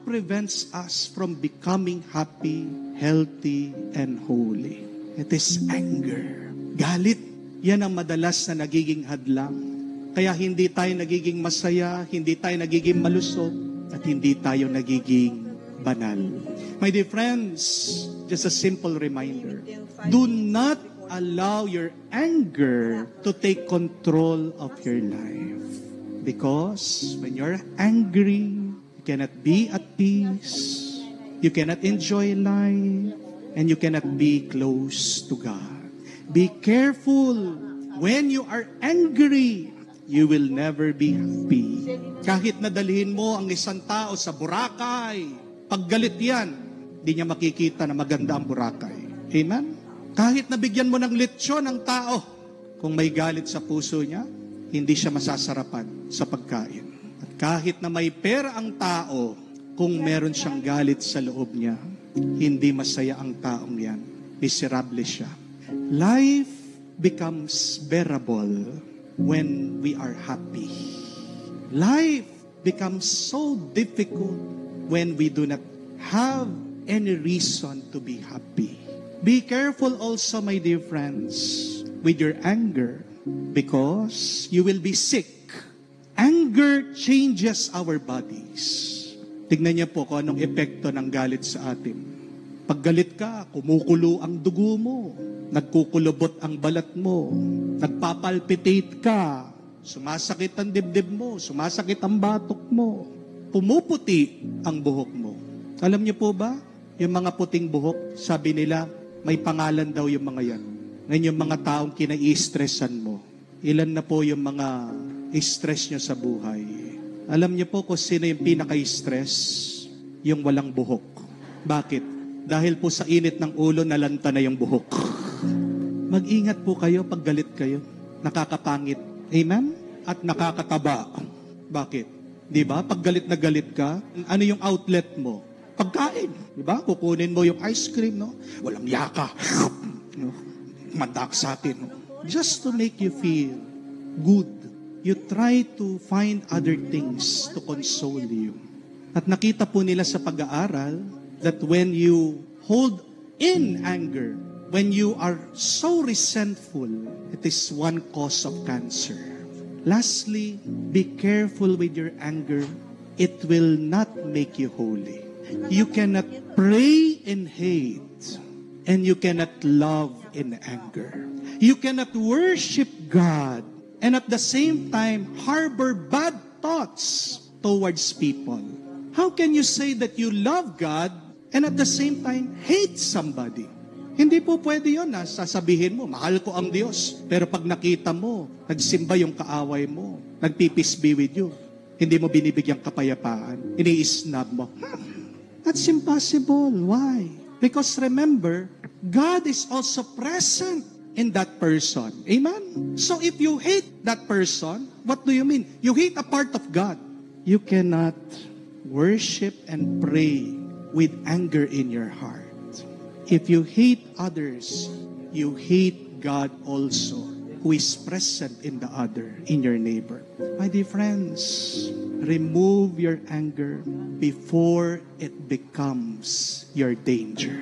prevents us from becoming happy, healthy, and holy? It is anger. Galit. Yan ang madalas na nagiging hadlang. Kaya hindi tayo nagiging masaya, hindi tayo nagiging malusog, at hindi tayo nagiging banal. My dear friends, just a simple reminder. Do not allow your anger to take control of your life. Because when you're angry, you cannot be at peace, you cannot enjoy life, and you cannot be close to God. Be careful. When you are angry, you will never be happy. Kahit nadalhin mo ang isang tao sa Boracay, pag galit yan, di niya makikita na maganda ang Boracay. Amen? Kahit nabigyan mo ng lechon ang tao, kung may galit sa puso niya, hindi siya masasarapan sa pagkain. At kahit na may pera ang tao, kung meron siyang galit sa loob niya, hindi masaya ang taong yan. Miserable siya. Life becomes bearable when we are happy. Life becomes so difficult when we do not have any reason to be happy. Be careful also, my dear friends, with your anger, because you will be sick. Anger changes our bodies. Tignan niyo po kung anong epekto ng galit sa atin. Pag galit ka, kumukulo ang dugo mo, nagkukulubot ang balat mo, nagpapalpitate ka, sumasakit ang dibdib mo, sumasakit ang batok mo, pumuputi ang buhok mo. Alam niyo po ba, yung mga puting buhok, sabi nila, may pangalan daw yung mga yan. Ngayon yung mga taong kinai-stressan mo, ilan na po yung mga stress nyo sa buhay. Alam niyo po kung sino yung pinaka-stress? Yung walang buhok. Bakit? Dahil po sa init ng ulo, nalanta na yung buhok. Mag-ingat po kayo pag galit kayo. Nakakapangit. Amen? At nakakataba. Bakit? Di ba? Pag galit na galit ka, ano yung outlet mo? Pagkain. Di ba? Kukunin mo yung ice cream, no? Walang yaka. No? Mandak sa atin. No? Just to make you feel good. You try to find other things to console you. At nakita po nila sa pag-aaral that when you hold in anger, when you are so resentful, it is one cause of cancer. Lastly, be careful with your anger. It will not make you holy. You cannot pray in hate, and you cannot love in anger. You cannot worship God, and at the same time, harbor bad thoughts towards people. How can you say that you love God and at the same time hate somebody? Hindi po pwede yun na sasabihin mo, mahal ko ang Diyos. Pero pag nakita mo, nagsimba yung kaaway mo, nagpipis be with you, hindi mo binibigyang kapayapaan, ini-snub mo. That's impossible. Why? Because remember, God is also present in that person. Amen? So if you hate that person, what do you mean? You hate a part of God. You cannot worship and pray with anger in your heart. If you hate others, you hate God also, who is present in the other, in your neighbor. My dear friends, remove your anger before it becomes your danger.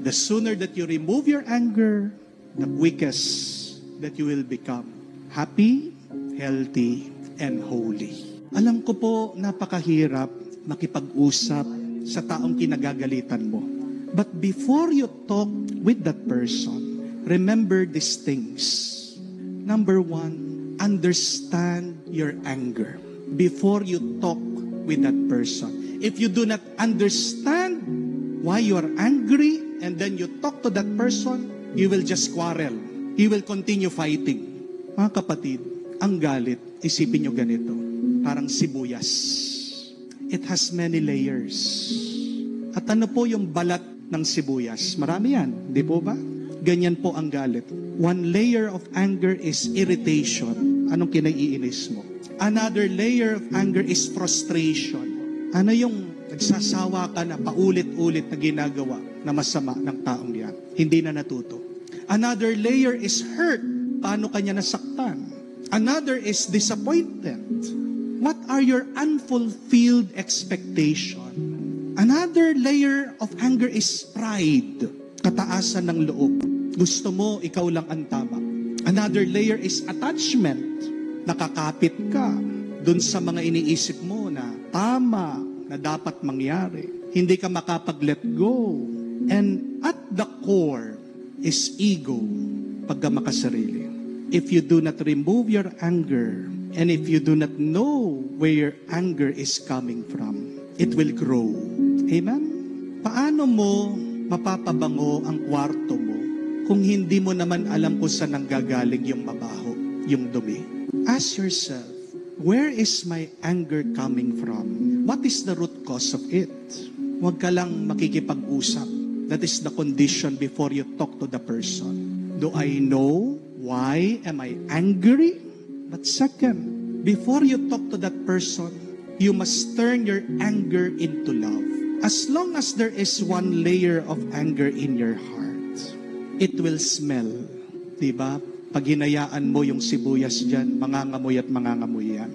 The sooner that you remove your anger, the quickest that you will become happy, healthy, and holy. Alam ko po, napakahirap makipag-usap sa taong kinagagalitan mo. But before you talk with that person, remember these things. Number one, understand your anger before you talk with that person. If you do not understand why you are angry and then you talk to that person, you will just quarrel. You will continue fighting. Mga kapatid, ang galit, isipin nyo ganito, parang sibuyas. It has many layers. At ano po yung balat ng sibuyas? Marami yan, di po ba? Ganyan po ang galit. One layer of anger is irritation. Anong kinaiinis mo? Another layer of anger is frustration. Ano yung nagsasawa ka na paulit-ulit na ginagawa na masama ng taong yan? Hindi na natuto. Another layer is hurt. Paano kanya nasaktan? Another is disappointment. What are your unfulfilled expectations? Another layer of anger is pride. Kataasan ng loob. Gusto mo, ikaw lang ang tama. Another layer is attachment. Nakakapit ka dun sa mga iniisip mo na tama, na dapat mangyari. Hindi ka makapag-let go. And at the core is ego, pagkamakasarili. If you do not remove your anger, and if you do not know where your anger is coming from, it will grow. Amen? Paano mo mapapabango ang kwarto mo kung hindi mo naman alam kung saan nanggagaling yung mabaho, yung dumi? Ask yourself, where is my anger coming from? What is the root cause of it? Huwag ka lang makikipag-usap. That is the condition before you talk to the person. Do I know why am I angry? But second, before you talk to that person, you must turn your anger into love. As long as there is one layer of anger in your heart, it will smell. Diba? Pag hinayaan mo yung sibuyas dyan, mangangamoy at mangangamoy yan.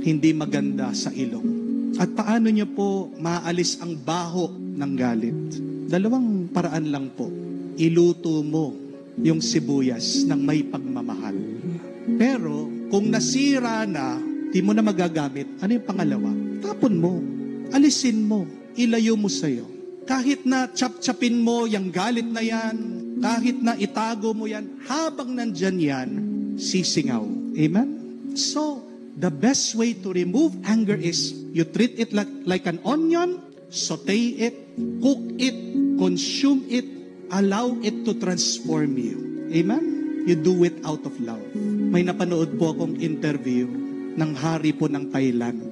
Hindi maganda sa ilong. At paano nyo po maalis ang baho ng galit? Dalawang paraan lang po. Iluto mo yung sibuyas ng may pagmamahal. Pero kung nasira na, di mo na magagamit, ano yung pangalawa? Tapon mo. Alisin mo. Ilayo mo sa'yo. Kahit na chap-chapin mo yung galit na yan, kahit na itago mo yan, habang nandyan yan, sisingaw. Amen? So, the best way to remove anger is you treat it like an onion, saute it, cook it, consume it, allow it to transform you. Amen? You do it out of love. May napanood po akong interview ng hari po ng Thailand.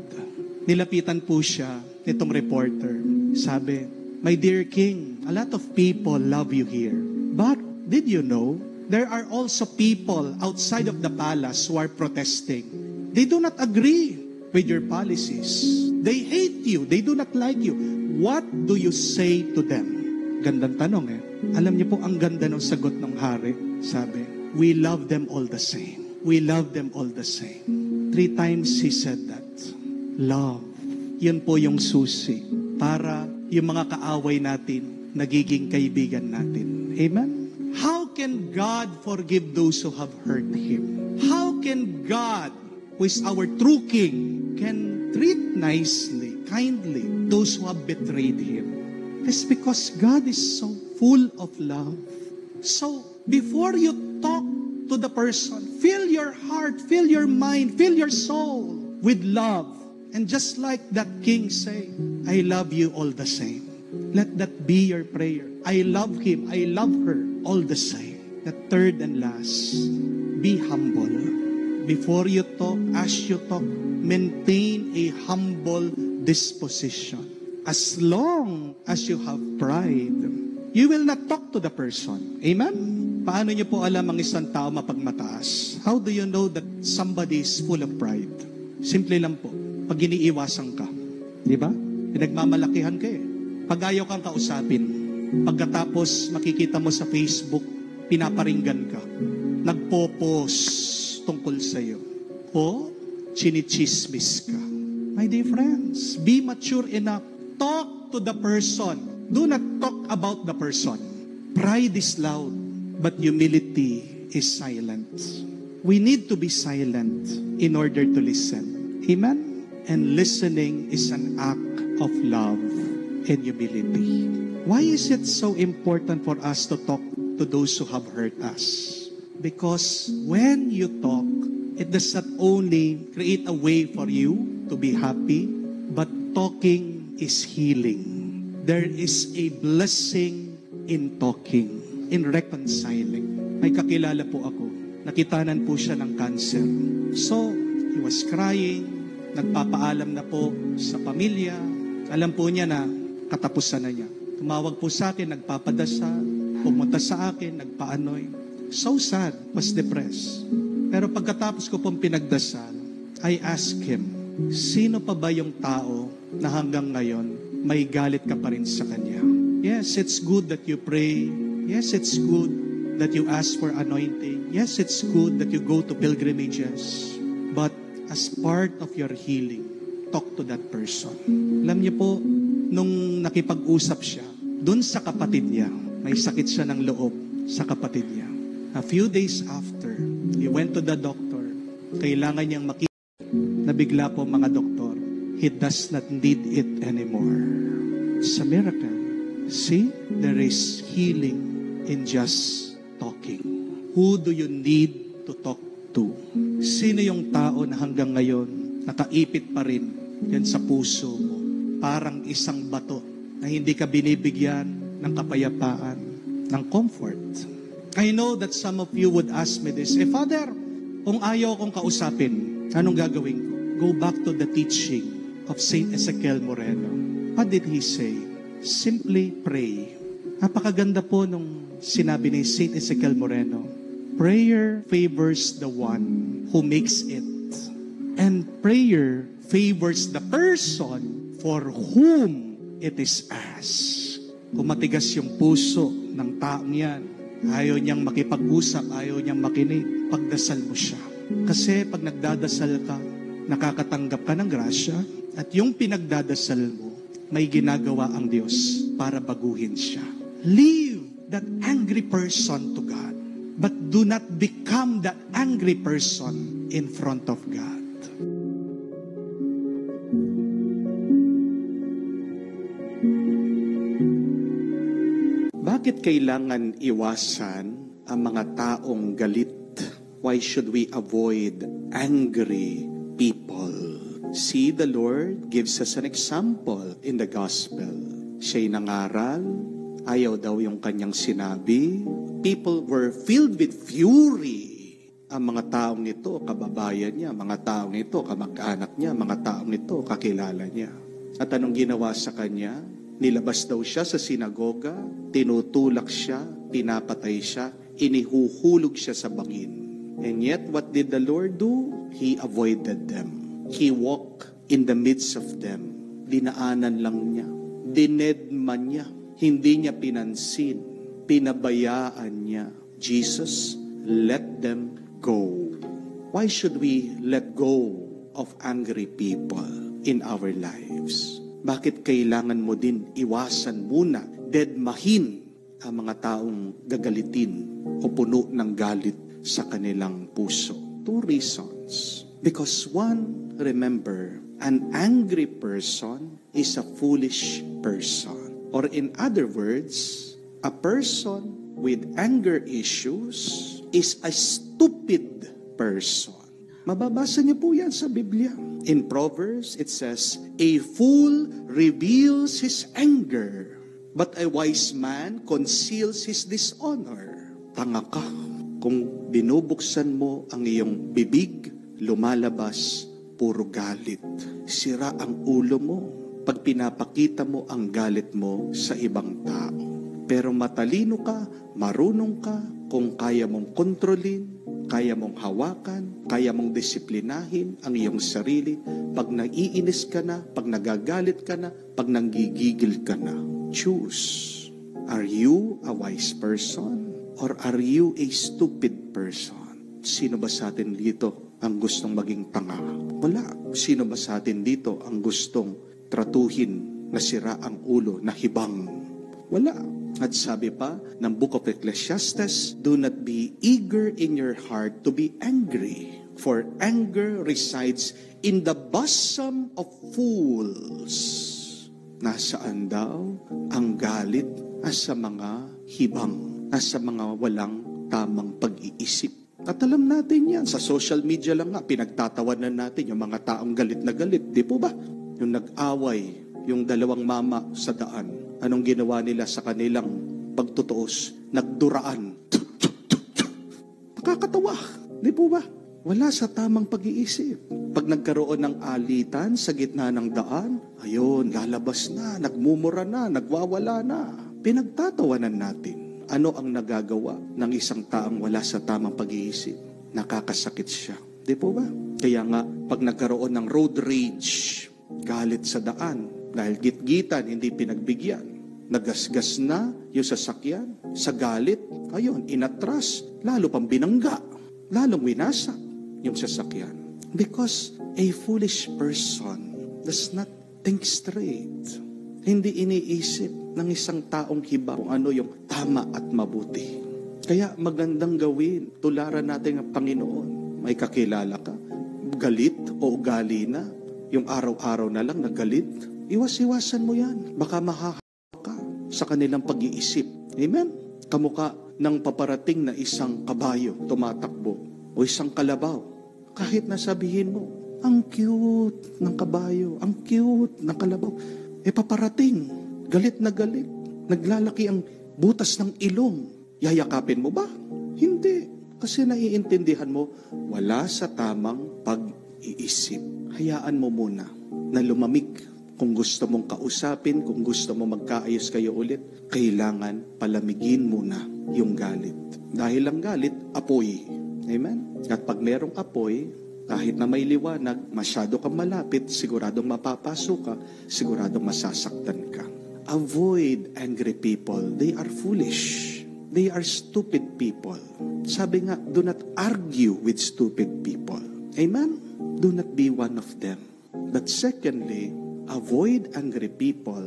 Nilapitan po siya nitong reporter. Sabi, "My dear king, a lot of people love you here. But did you know, there are also people outside of the palace who are protesting. They do not agree with your policies. They hate you. They do not like you. What do you say to them?" Gandang tanong eh. Alam niyo po, ang ganda ng sagot ng hari. Sabi, "We love them all the same. We love them all the same." 3 times he said that. Love. Yun po yung susi para yung mga kaaway natin nagiging kaibigan natin. Amen? How can God forgive those who have hurt Him? How can God, who is our true King, can treat nicely, kindly, those who have betrayed Him? It's because God is so full of love. So, before you talk to the person, fill your heart, fill your mind, fill your soul with love. And just like that king say, "I love you all the same." Let that be your prayer. I love him, I love her, all the same. The third and last, be humble. Before you talk, as you talk, maintain a humble disposition. As long as you have pride, you will not talk to the person. Amen? Paano niyo po alam ang isang tao mapagmataas? How do you know that somebody is full of pride? Simple lang po. Pag iniiwasan ka, di ba? Pinagmamalakihan ka eh. Pag ayaw kang kausapin, pagkatapos makikita mo sa Facebook, pinaparinggan ka, nagpo-post tungkol sa'yo, o chinichismis ka. My dear friends, be mature enough. Talk to the person. Do not talk about the person. Pride is loud, but humility is silent. We need to be silent in order to listen. Amen? And listening is an act of love and humility. Why is it so important for us to talk to those who have hurt us? Because when you talk, it does not only create a way for you to be happy, but talking is healing. There is a blessing in talking, in reconciling. May kakilala po ako. Nakitanan po siya ng cancer. So, he was crying. Nagpapaalam na po sa pamilya. Alam po niya na katapusan na niya. Tumawag po sa akin, nagpapadasal, pumunta sa akin, nagpaanoy. So sad, was depressed. Pero pagkatapos ko pong pinagdasal, I asked him, sino pa ba yung tao na hanggang ngayon may galit ka pa rin sa kanya? Yes, it's good that you pray. Yes, it's good that you ask for anointing. Yes, it's good that you go to pilgrimages. But as part of your healing, talk to that person. Alam niyo po, nung nakipag-usap siya dun sa kapatid niya. May sakit siya ng loob sa kapatid niya. A few days after, he went to the doctor. Kailangan niyang makita na bigla po mga doktor, he does not need it anymore. It's a miracle. See, there is healing in just talking. Who do you need to talk to? Sino yung tao na hanggang ngayon nakaipit pa rin yan sa puso mo? Parang isang bato na hindi ka binibigyan ng kapayapaan, ng comfort. I know that some of you would ask me this, Father, kung ayaw kong kausapin, anong gagawin ko? Go back to the teaching of Saint Ezekiel Moreno. What did he say? Simply pray. Napakaganda po nung sinabi ni Saint Ezekiel Moreno. Prayer favors the one who makes it. And prayer favors the person for whom it is asked. Kung matigas yung puso ng taong yan, ayaw niyang makipag-usap, ayaw niyang makinig, pagdasal mo siya. Kasi pag nagdadasal ka, nakakatanggap ka ng grasya, at yung pinagdadasal mo, may ginagawa ang Diyos para baguhin siya. Leave that angry person to God, but do not become that angry person in front of God. Bakit kailangan iwasan ang mga taong galit? Why should we avoid angry people? See, the Lord gives us an example in the gospel. Siya'y nangaral, ayaw daw yung kanyang sinabi. People were filled with fury. Ang mga taong ito, kababayan niya, mga taong ito, kamag-anak niya, mga taong ito, kakilala niya. At anong ginawa sa kanya? Nilabas daw siya sa sinagoga, tinutulak siya, pinapatay siya, inihuhulog siya sa bangin. And yet, what did the Lord do? He avoided them. He walked in the midst of them. Dinaanan lang niya. Dinedma niya. Hindi niya pinansin. Pinabayaan niya. Jesus, let them go. Why should we let go of angry people in our lives? Bakit kailangan mo din iwasan muna, dedmahin ang mga taong gagalitin o puno ng galit sa kanilang puso? Two reasons. Because one, remember, an angry person is a foolish person. Or in other words, a person with anger issues is a stupid person. Mababasa niyo po yan sa Biblia. In Proverbs, it says, a fool reveals his anger, but a wise man conceals his dishonor. Tanga ka. Kung binubuksan mo ang iyong bibig, lumalabas puro galit. Sira ang ulo mo pag pinapakita mo ang galit mo sa ibang tao. Pero matalino ka, marunong ka, kung kaya mong kontrolin, kaya mong hawakan, kaya mong disiplinahin ang iyong sarili. Pag naiinis ka na, pag nagagalit ka na, pag nanggigigil ka na. Choose. Are you a wise person or are you a stupid person? Sino ba sa atin dito ang gustong maging tanga? Wala. Sino ba sa atin dito ang gustong tratuhin na sira ang ulo, na hibang? Wala. At sabi pa ng Book of Ecclesiastes, do not be eager in your heart to be angry, for anger resides in the bosom of fools. Nasaan daw ang galit? Nasa mga hibang, nasa mga walang tamang pag-iisip. At alam natin yan, sa social media lang nga, pinagtatawanan natin yung mga taong galit na galit. Di po ba? Yung nag-away, yung dalawang mama sa daan, anong ginawa nila sa kanilang pagtutuos? Nagduraan. Nakakatawa. Di po ba? Wala sa tamang pag-iisip. Pag nagkaroon ng alitan sa gitna ng daan, ayun, lalabas na, nagmumura na, nagwawala na. Pinagtatawanan natin. Ano ang nagagawa ng isang taong wala sa tamang pag-iisip? Nakakasakit siya. Di po ba? Kaya nga, pag nagkaroon ng road rage, galit sa daan, dahil gitgitan, hindi pinagbigyan, nagasgas na yung sasakyan, sa galit, ayun, inatras, lalo pang binangga, lalong winasak yung sasakyan. Because a foolish person does not think straight. Hindi iniisip ng isang taong hiba kung ano yung tama at mabuti. Kaya magandang gawin, tularan natin ang Panginoon. May kakilala ka, galit o ugali na, yung araw-araw na lang na galit, iwas-iwasan mo yan. Baka mahahawa ka sa kanilang pag-iisip. Amen? Kamukha ng paparating na isang kabayo tumatakbo o isang kalabaw. Kahit nasabihin mo, ang cute ng kabayo, ang cute ng kalabaw, paparating, galit na galit, naglalaki ang butas ng ilong. Yayakapin mo ba? Hindi. Kasi naiintindihan mo, wala sa tamang pag-iisip. Hayaan mo muna na lumamig. Kung gusto mong kausapin, kung gusto mong magkaayos kayo ulit, kailangan palamigin muna yung galit. Dahil ang galit, apoy. Amen? At pag merong apoy, kahit na may liwanag, masyado kang malapit, siguradong mapapasok ka, siguradong masasaktan ka. Avoid angry people. They are foolish. They are stupid people. Sabi nga, do not argue with stupid people. Amen? Do not be one of them. But secondly, avoid angry people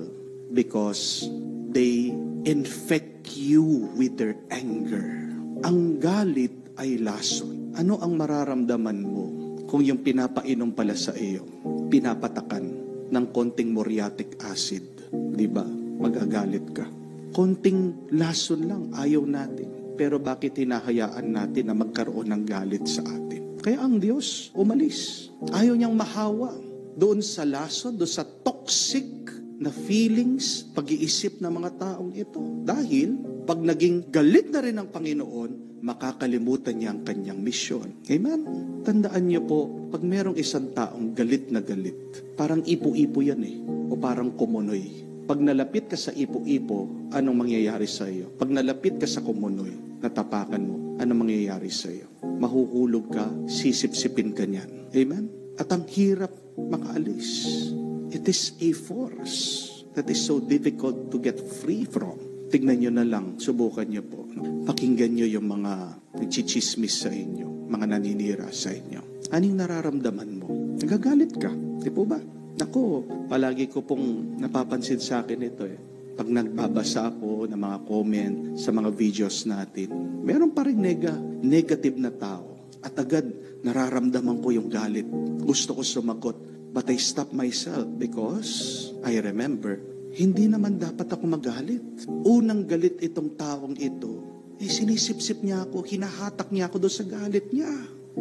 because they infect you with their anger. Ang galit ay lason. Ano ang mararamdaman mo kung yung pinapainom pala sa iyo, pinapatakan ng konting muriatic acid? Diba? Magagalit ka. Konting lason lang, ayaw natin. Pero bakit hinahayaan natin na magkaroon ng galit sa atin? Kaya ang Diyos umalis. Ayaw niyang mahawa doon sa lason, doon sa toxic na feelings, pag-iisip ng mga taong ito. Dahil pag naging galit na rin ang Panginoon, makakalimutan niya ang kanyang misyon. Amen? Tandaan niyo po, pag merong isang taong galit na galit, parang ipo-ipo yan o parang kumunoy. Pag nalapit ka sa ipo-ipo, anong mangyayari sa iyo? Pag nalapit ka sa kumunoy, natapakan mo, anong mangyayari sa iyo? Mahuhulog ka, sisip-sipin ka niyan. Amen? At ang hirap makaalis. It is a force that is so difficult to get free from. Tignan nyo na lang, subukan nyo po. Pakinggan nyo yung mga nagchichismis sa inyo, mga naninira sa inyo. Anong nararamdaman mo? Nagagalit ka, di po ba? Ako, palagi ko pong napapansin sa akin ito Pag nagbabasa ako ng mga comment sa mga videos natin, meron pa rin negative na tao. At agad, nararamdaman ko yung galit. Gusto ko sumagot, but I stop myself because I remember, hindi naman dapat ako magalit. Unang galit itong taong ito, sinisip-sip niya ako, hinahatak niya ako doon sa galit niya.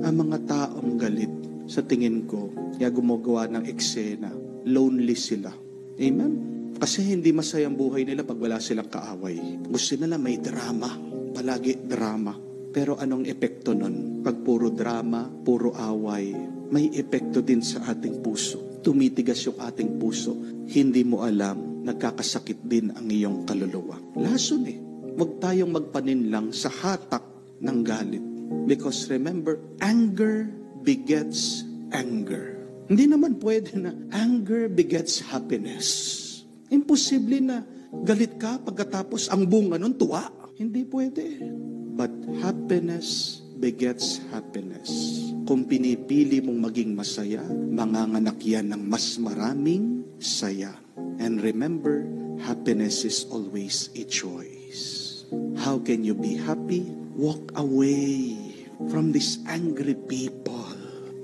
Ang mga taong galit, sa tingin ko, kaya gumagawa ng eksena, lonely sila. Amen? Kasi hindi masayang buhay nila pag wala silang kaaway. Gusto nila may drama, palagi drama. Pero anong epekto nun? Pag puro drama, puro away, may epekto din sa ating puso. Tumitigas yung ating puso. Hindi mo alam, nagkakasakit din ang iyong kaluluwa. Lason Huwag tayong magpaninlang sa hatak ng galit. Because remember, anger begets anger. Hindi naman pwede na anger begets happiness. Imposible na galit ka pagkatapos ang bunga nun tuwa. Hindi pwede. But happiness begets happiness. Kung pinipili mong maging masaya, manganganak yan ng mas maraming saya. And remember, happiness is always a choice. How can you be happy? Walk away from these angry people.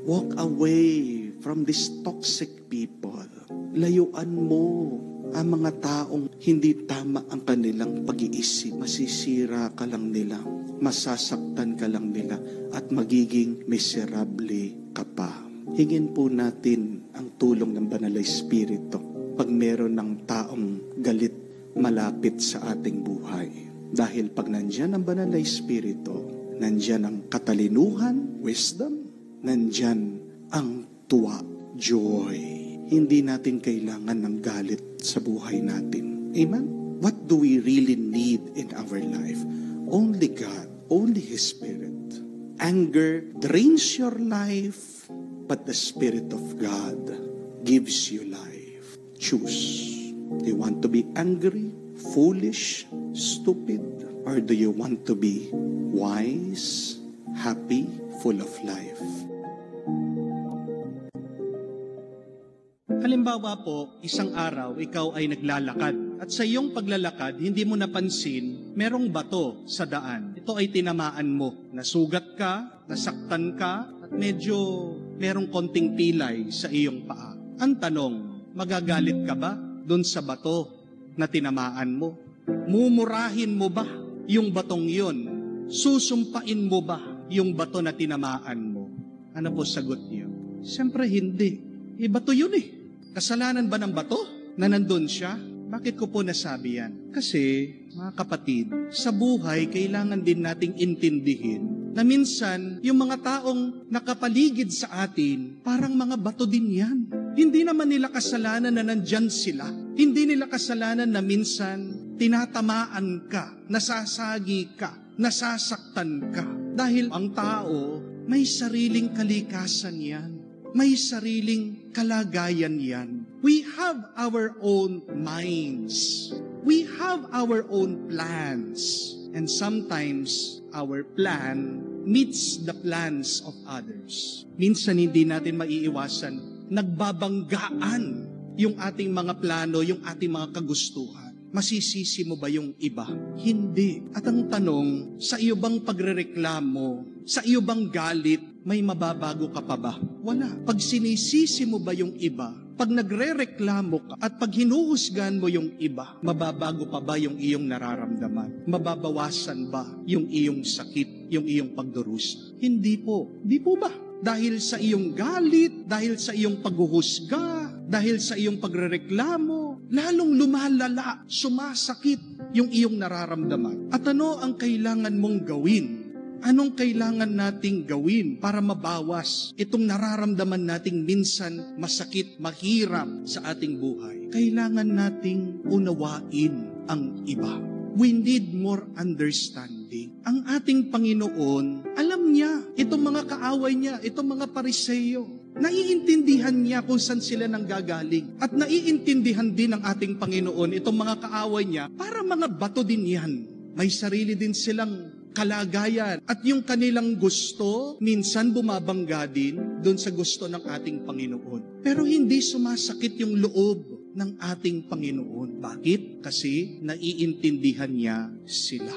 Walk away from these toxic people. Layuan mo ang mga taong hindi tama ang kanilang pag-iisip. Masisira ka lang nila, masasaktan ka lang nila, at magiging miserable ka pa. Hingin po natin ang tulong ng Banal na Espiritu pag meron ng taong galit malapit sa ating buhay. Dahil pag nandyan ang Banal na Espiritu, nandyan ang katalinuhan, wisdom, nandyan ang tuwa, joy. Hindi natin kailangan ng galit sa buhay natin. Amen? What do we really need in our life? Only God, only His Spirit. Anger drains your life, but the Spirit of God gives you life. Choose. Do you want to be angry, foolish, stupid? Or do you want to be wise, happy, full of life? Halimbawa po, isang araw, ikaw ay naglalakad. At sa iyong paglalakad, hindi mo napansin, merong bato sa daan. Ito ay tinamaan mo. Nasugat ka, nasaktan ka, at medyo merong konting pilay sa iyong paa. Ang tanong, magagalit ka ba dun sa bato na tinamaan mo? Mumurahin mo ba yung batong yun? Susumpain mo ba yung bato na tinamaan mo? Ano po sagot niyo? Siyempre hindi. Bato yun eh. Kasalanan ba ng bato na nandun siya? Bakit ko po nasabi yan? Kasi, mga kapatid, sa buhay, kailangan din nating intindihin na minsan, yung mga taong nakapaligid sa atin, parang mga bato din yan. Hindi naman nila kasalanan na nandyan sila. Hindi nila kasalanan na minsan, tinatamaan ka, nasasagi ka, nasasaktan ka. Dahil ang tao, may sariling kalikasan yan. May sariling kalagayan yan. We have our own minds. We have our own plans. And sometimes, our plan meets the plans of others. Minsan hindi natin maiiwasan, nagbabanggaan yung ating mga plano, yung ating mga kagustuhan. Masisisi mo ba yung iba? Hindi. At ang tanong, sa iyo bang pagrereklamo, sa iyo bang galit, may mababago ka pa ba? Wala. Pag sinisisi mo ba yung iba, pag nagrereklamo ka, at pag hinuhusgan mo yung iba, mababago pa ba yung iyong nararamdaman? Mababawasan ba yung iyong sakit, yung iyong pagdurusa? Hindi po. Di po ba? Dahil sa iyong galit, dahil sa iyong paghuhusga, dahil sa iyong pagrereklamo, lalong lumalala, sumasakit yung iyong nararamdaman. At ano ang kailangan mong gawin? Anong kailangan nating gawin para mabawas itong nararamdaman nating minsan masakit, mahirap sa ating buhay? Kailangan nating unawain ang iba. We need more understanding. Ang ating Panginoon, alam niya, itong mga kaaway niya, itong mga Pariseyo, naiintindihan niya kung saan sila nanggagaling. At naiintindihan din ng ating Panginoon, itong mga kaaway niya, para mga bato din yan. May sarili din silang kalagayan. At yung kanilang gusto, minsan bumabangga din doon sa gusto ng ating Panginoon. Pero hindi sumasakit yung loob ng ating Panginoon. Bakit? Kasi naiintindihan niya sila.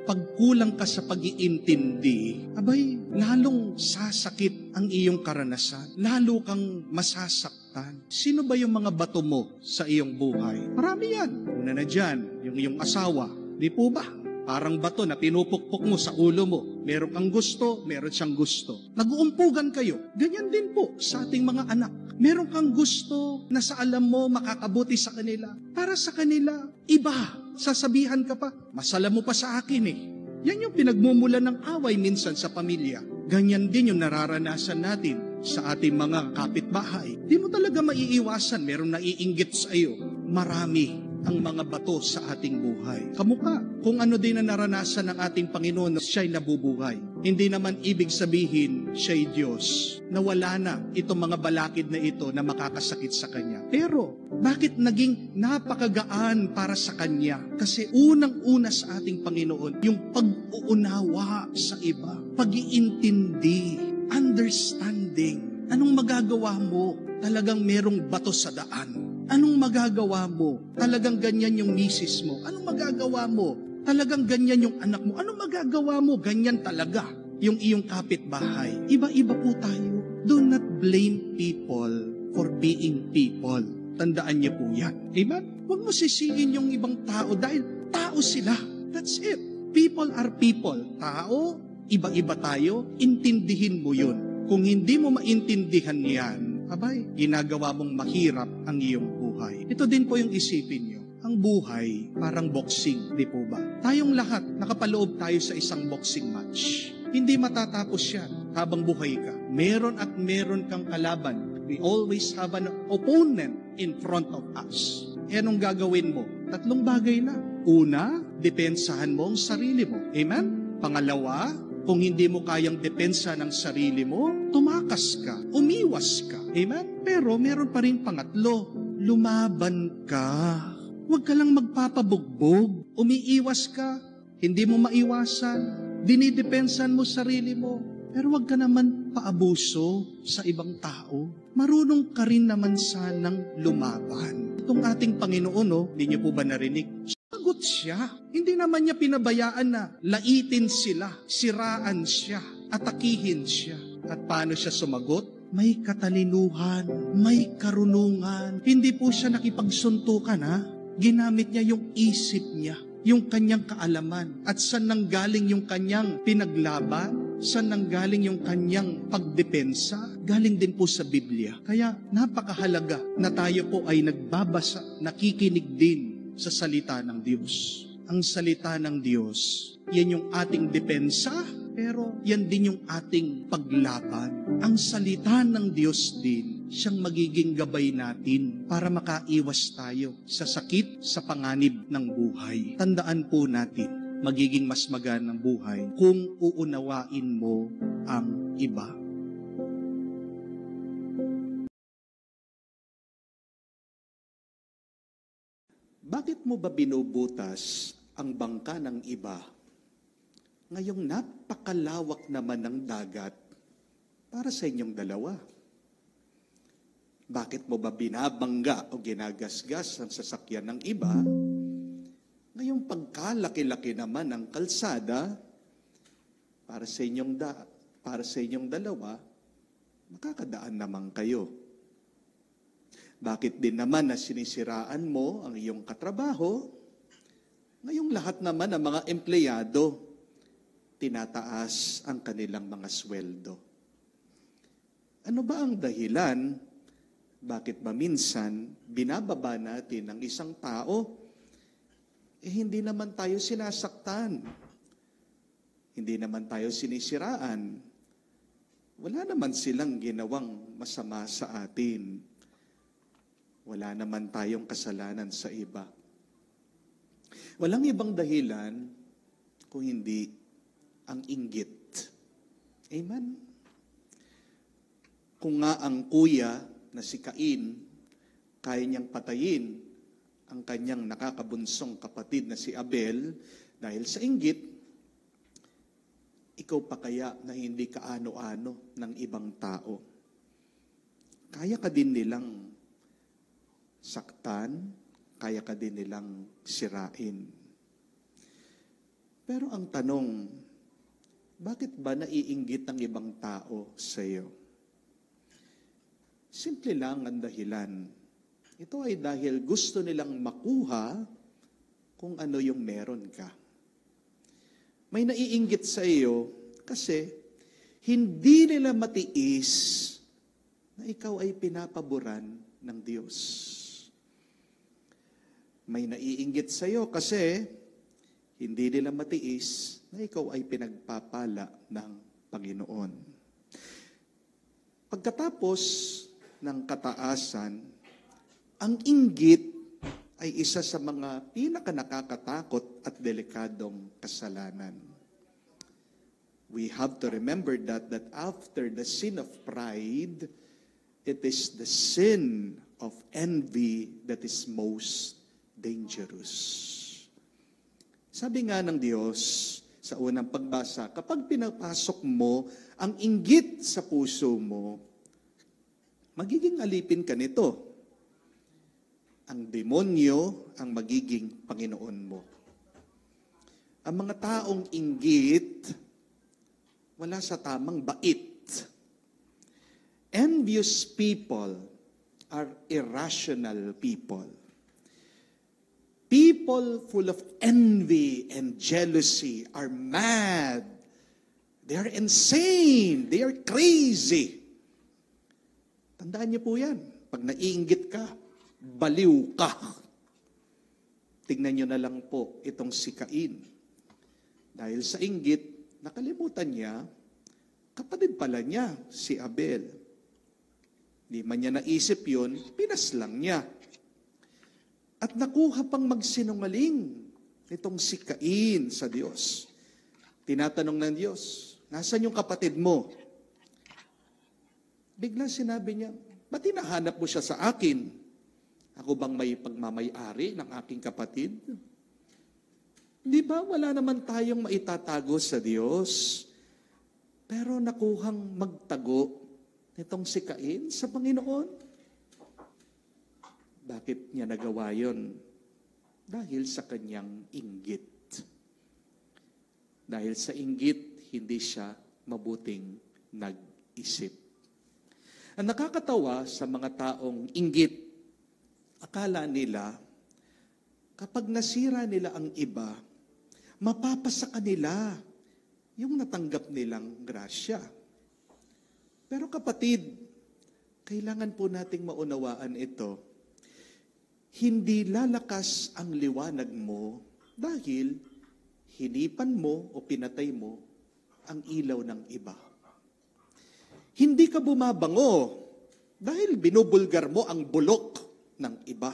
Pag kulang ka sa pag-iintindi, abay, lalong sasakit ang iyong karanasan. Lalo kang masasaktan. Sino ba yung mga bato mo sa iyong buhay? Marami yan. Una na dyan, yung iyong asawa. Di po ba? Parang bato na pinupukpok mo sa ulo mo. Meron kang gusto, meron siyang gusto. Nag-uumpugan kayo. Ganyan din po sa ating mga anak. Meron kang gusto na sa alam mo makakabuti sa kanila. Para sa kanila, iba. Sasabihan ka pa, masala mo pa sa akin eh. Yan yung pinagmumulan ng away minsan sa pamilya. Ganyan din yung nararanasan natin sa ating mga kapitbahay. Di mo talaga maiiwasan, meron naiinggit sa iyo. Marami ang mga bato sa ating buhay. Kamukha kung ano din na naranasan ng ating Panginoon na siya'y nabubuhay. Hindi naman ibig sabihin siya'y Diyos na wala na itong mga balakid na ito na makakasakit sa Kanya. Pero, bakit naging napakagaan para sa Kanya? Kasi unang-una sa ating Panginoon, yung pag-uunawa sa iba, pag-iintindi, understanding. Anong magagawa mo? Talagang merong bato sa daan. Anong magagawa mo? Talagang ganyan yung misis mo. Anong magagawa mo? Talagang ganyan yung anak mo. Anong magagawa mo? Ganyan talaga yung iyong kapitbahay. Iba-iba po tayo. Do not blame people for being people. Tandaan niyo po yan. Amen? Huwag mo sisihin yung ibang tao dahil tao sila. That's it. People are people. Tao, iba-iba tayo. Intindihin mo yun. Kung hindi mo maintindihan yan, abay, ginagawa mong mahirap ang iyong buhay. Ito din po yung isipin nyo. Ang buhay, parang boxing, di po ba? Tayong lahat, nakapaloob tayo sa isang boxing match. Hindi matatapos yan habang buhay ka. Meron at meron kang kalaban. We always have an opponent in front of us. E anong gagawin mo? 3 bagay lang. Una, depensahan mo ang sarili mo. Amen? Pangalawa, kung hindi mo kayang depensa ng sarili mo, tumakas ka, umiwas ka. Amen? Pero meron pa rin pangatlo, lumaban ka. Huwag ka lang magpapabugbog. Umiiwas ka, hindi mo maiwasan, dinidepensan mo sarili mo. Pero wag ka naman paabuso sa ibang tao. Marunong ka rin naman sanang lumaban. Itong ating Panginoon, hindi niyo po ba narinig? Sagot siya. Hindi naman niya pinabayaan na laitin sila, siraan siya, atakihin siya. At paano siya sumagot? May katalinuhan, may karunungan. Hindi po siya nakipagsuntukan, Ginamit niya yung isip niya, yung kanyang kaalaman. At saan nanggaling yung kanyang pinaglaban? Saan nanggaling yung kanyang pagdepensa? Galing din po sa Biblia. Kaya napakahalaga na tayo po ay nagbabasa, nakikinig din sa salita ng Diyos. Ang salita ng Diyos, yan yung ating depensa, pero yan din yung ating paglaban. Ang salita ng Diyos din, siyang magiging gabay natin para makaiwas tayo sa sakit, sa panganib ng buhay. Tandaan po natin, magiging mas maganang buhay kung uunawain mo ang iba. Bakit mo ba binubutas ang bangka ng iba? Ngayong napakalawak naman ng dagat para sa inyong dalawa. Bakit mo ba binabangga o ginagasgas ang sasakyan ng iba? Ngayong pagkalaki-laki naman ng kalsada para sa inyong dalawa, makakadaan naman kayo. Bakit din naman na sinisiraan mo ang iyong katrabaho? Ngayong lahat naman ng mga empleyado, tinataas ang kanilang mga sweldo. Ano ba ang dahilan? Bakit ba minsan binababa natin ang isang tao? Hindi naman tayo sinasaktan. Hindi naman tayo sinisiraan. Wala naman silang ginawang masama sa atin. Wala naman tayong kasalanan sa iba. Walang ibang dahilan kung hindi ang inggit. Amen? Kung nga ang kuya na si Cain, kaya niyang patayin ang kanyang nakakabunsong kapatid na si Abel dahil sa inggit, ikaw pa kaya na hindi kaano-ano ng ibang tao? Kaya ka din nilang saktan, kaya ka din nilang sirain. Pero ang tanong, bakit ba naiinggit ang ibang tao sa iyo? Simple lang ang dahilan. Ito ay dahil gusto nilang makuha kung ano yung meron ka. May naiinggit sa iyo kasi hindi nila matiis na ikaw ay pinapaboran ng Diyos. May naiinggit sa iyo kasi hindi nila matiis na ikaw ay pinagpapala ng Panginoon. Pagkatapos ng kataasan, ang inggit ay isa sa mga pinakanakakatakot at delikadong kasalanan. We have to remember that after the sin of pride, it is the sin of envy that is most dangerous. Sabi nga ng Diyos sa unang pagbasa, kapag pinapasok mo ang inggit sa puso mo, magiging alipin ka nito. Ang demonyo ang magiging Panginoon mo. Ang mga taong inggit, wala sa tamang bait. Envious people are irrational people. People full of envy and jealousy are mad. They are insane. They are crazy. Tandaan niyo po yan. Pag naiinggit ka, baliw ka. Tingnan niyo na lang po itong si Cain. Dahil sa inggit, nakalimutan niya, kapatid pala niya, si Abel. Di man niya naisip yun, pinaslang niya. At nakuha pang magsinungaling nitong si Cain sa Diyos. Tinatanong ng Diyos, nasaan yung kapatid mo? Biglang sinabi niya, ba't hinahanap mo siya sa akin? Ako bang may pagmamay-ari ng aking kapatid? Di ba wala naman tayong maitatago sa Diyos? Pero nakuhang magtago nitong si Cain sa Panginoon. Bakit niya nagawa yon? Dahil sa kanyang inggit. Dahil sa inggit, hindi siya mabuting nag-isip. Ang nakakatawa sa mga taong inggit, akala nila, kapag nasira nila ang iba, mapapasa kanila yung natanggap nilang grasya. Pero kapatid, kailangan po nating maunawaan ito. Hindi lalakas ang liwanag mo dahil hinipan mo o pinatay mo ang ilaw ng iba. Hindi ka bumabango dahil binubulgar mo ang bulok ng iba.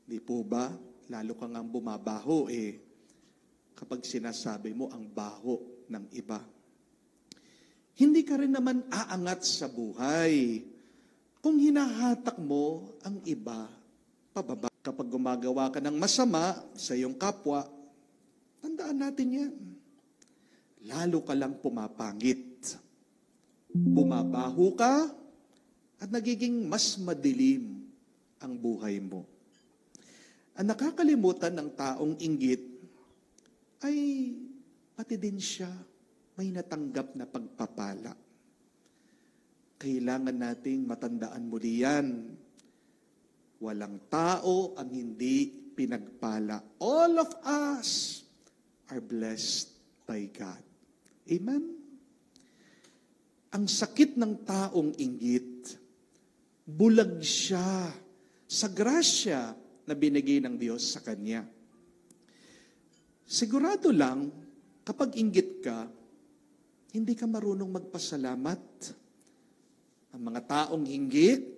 Di po ba? Lalo ka nga bumabaho kapag sinasabi mo ang baho ng iba. Hindi ka rin naman aangat sa buhay kung hinahatak mo ang iba pababa. Kapag gumagawa ka ng masama sa iyong kapwa, tandaan natin yan. Lalo ka lang pumapangit. Bumabaho ka at nagiging mas madilim ang buhay mo. Ang nakakalimutan ng taong inggit ay pati din siya may natanggap na pagpapala. Kailangan nating matandaan muli yan. Walang tao ang hindi pinagpala. All of us are blessed by God. Amen? Ang sakit ng taong inggit, bulag siya sa grasya na binigay ng Diyos sa kanya. Sigurado lang, kapag inggit ka, hindi ka marunong magpasalamat. Ang mga taong inggit,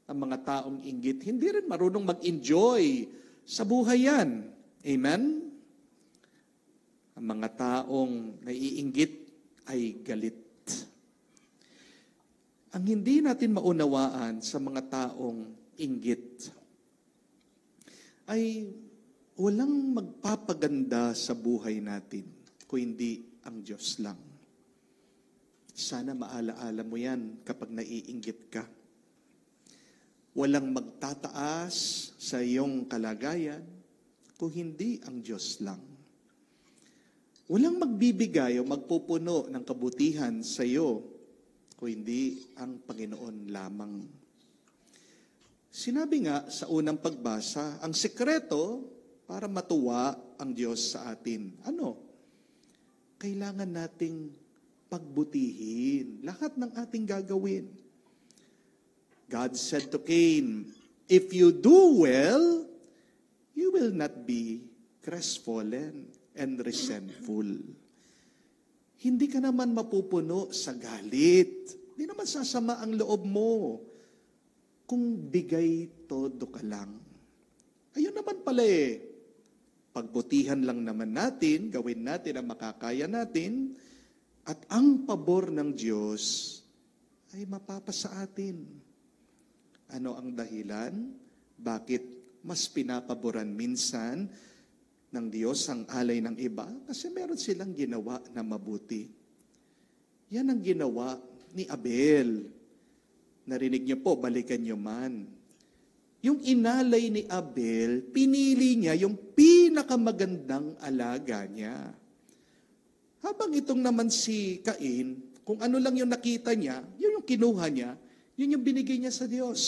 ang mga taong inggit, hindi rin marunong mag-enjoy sa buhay yan. Amen? Ang mga taong naiinggit ay galit. Ang hindi natin maunawaan sa mga taong inggit ay walang magpapaganda sa buhay natin kung hindi ang Diyos lang. Sana maalaala mo yan kapag naiinggit ka. Walang magtataas sa iyong kalagayan kung hindi ang Diyos lang. Walang magbibigay o magpupuno ng kabutihan sa iyo kung hindi ang Panginoon lamang. Sinabi nga sa unang pagbasa, ang sekreto para matuwa ang Diyos sa atin. Ano? Kailangan nating pagbutihin lahat ng ating gagawin. God said to Cain, if you do well, you will not be crestfallen and resentful. Hindi ka naman mapupuno sa galit. Hindi naman sasama ang loob mo kung bigay todo ka lang. Ayun naman pala pagbutihan lang naman natin, gawin natin ang makakaya natin, at ang pabor ng Diyos ay mapapasa atin. Ano ang dahilan? Bakit mas pinapaboran minsan ng Diyos ang alay ng iba? Kasi meron silang ginawa na mabuti. Yan ang ginawa ni Abel. Narinig niyo po, balikan niyo man. Yung inalay ni Abel, pinili niya yung pinakamagandang alaga niya. Habang itong naman si Cain, kung ano lang yung nakita niya, yun yung kinuha niya, yun yung binigay niya sa Diyos.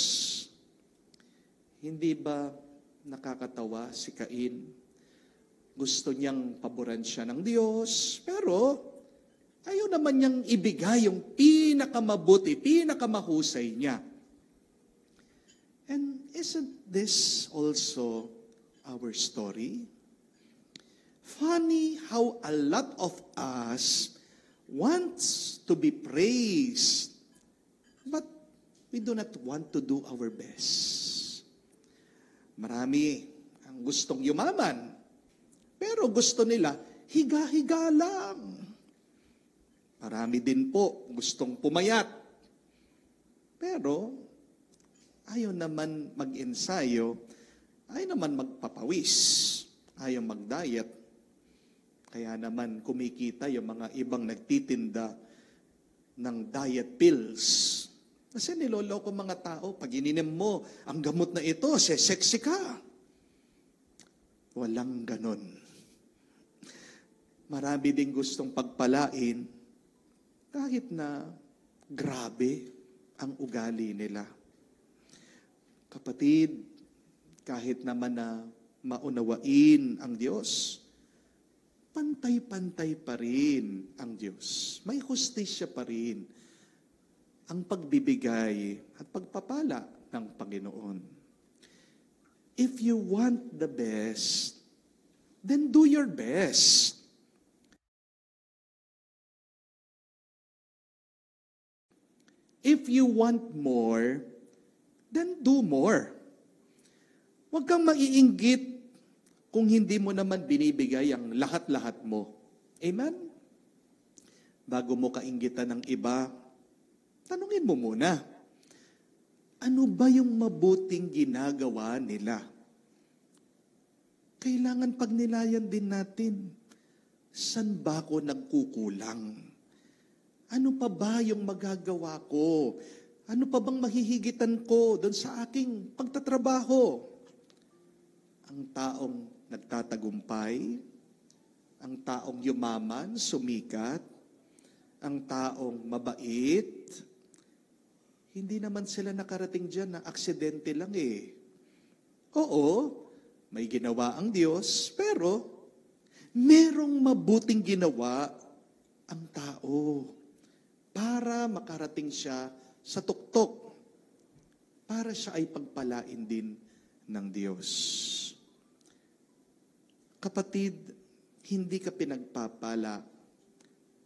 Hindi ba nakakatawa si Cain? Gusto niyang paboran siya ng Diyos, pero ayaw naman niyang ibigay yung pinakamabuti, pinakamahusay niya. And isn't this also our story? Funny how a lot of us wants to be praised, but we do not want to do our best. Marami ang gustong yumaman, pero gusto nila higa-higa lang. Marami din po gustong pumayat, pero ayaw naman mag-ensayo, ayaw naman magpapawis, ayaw mag-diet. Kaya naman kumikita yung mga ibang nagtitinda ng diet pills. Kasi niloloko mga tao, pag ininom mo, ang gamot na ito, sexy ka. Walang ganon. Marami ding gustong pagpalain kahit na grabe ang ugali nila. Kapatid, kahit naman na maunawain ang Diyos, pantay-pantay pa rin ang Diyos. May hustisya pa rin ang pagbibigay at pagpapala ng Panginoon. If you want the best, then do your best. If you want more, then do more. Huwag kang maiinggit kung hindi mo naman binibigay ang lahat-lahat mo. Amen? Bago mo kainggitan ng iba, tanungin mo muna, ano ba yung mabuting ginagawa nila? Kailangan pagnilayan din natin, saan ba ako nagkukulang? Ano pa ba yung magagawa ko? Ano pa bang mahihigitan ko doon sa aking pagtatrabaho? Ang taong nagtatagumpay, ang taong yumaman, sumikat, ang taong mabait, hindi naman sila nakarating dyan na aksidente lang eh. Oo, may ginawa ang Diyos, pero merong mabuting ginawa ang tao para makarating siya sa tuktok, para siya ay pagpalain din ng Diyos. Kapatid, hindi ka pinagpapala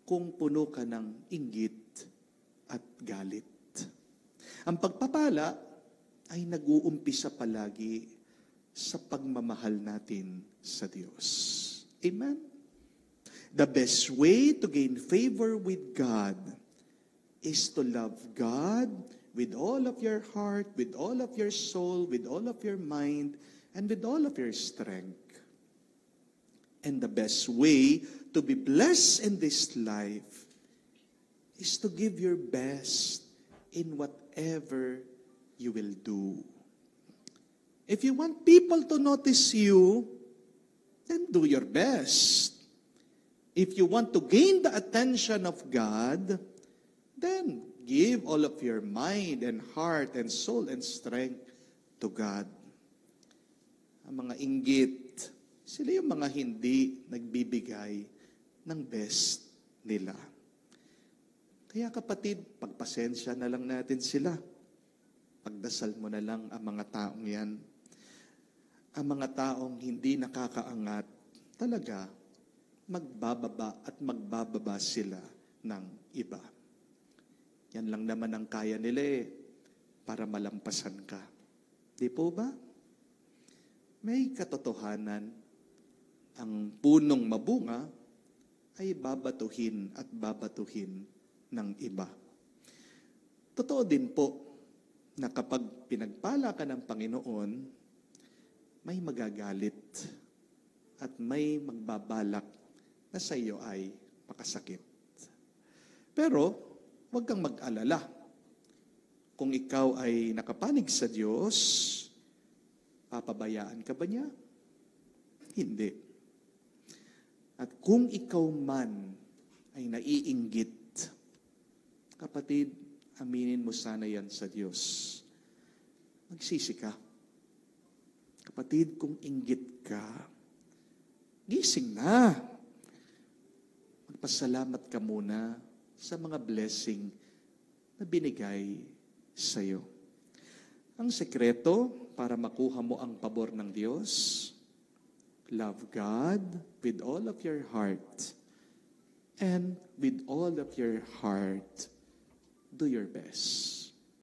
kung puno ka ng inggit at galit. Ang pagpapala ay nag-uumpisa palagi sa pagmamahal natin sa Diyos. Amen? The best way to gain favor with God is to love God with all of your heart, with all of your soul, with all of your mind, and with all of your strength. And the best way to be blessed in this life is to give your best in whatever you will do. If you want people to notice you, then do your best. If you want to gain the attention of God, then give all of your mind and heart and soul and strength to God. Ang mga inggit, sila yung mga hindi nagbibigay ng best nila. Kaya kapatid, pagpasensya na lang natin sila. Pagdasal mo na lang ang mga taong yan. Ang mga taong hindi nakakaangat, talaga, magbababa at magbababa sila ng iba. Yan lang naman ang kaya nila para malampasan ka. Di po ba? May katotohanan, ang punong mabunga ay babatuhin at babatuhin ng iba. Totoo din po na kapag pinagpala ka ng Panginoon, may magagalit at may magbabalak na sa iyo ay makasakit. Pero, huwag kang mag-alala. Kung ikaw ay nakapanig sa Diyos, papabayaan ka ba niya? Hindi. At kung ikaw man ay naiinggit, kapatid, aminin mo sana yan sa Diyos. Magsisi ka. Kapatid, kung inggit ka, gising na. Magpasalamat ka muna sa mga blessing na binigay sa iyo. Ang sekreto para makuha mo ang pabor ng Diyos, love God with all of your heart, and with all of your heart, do your best.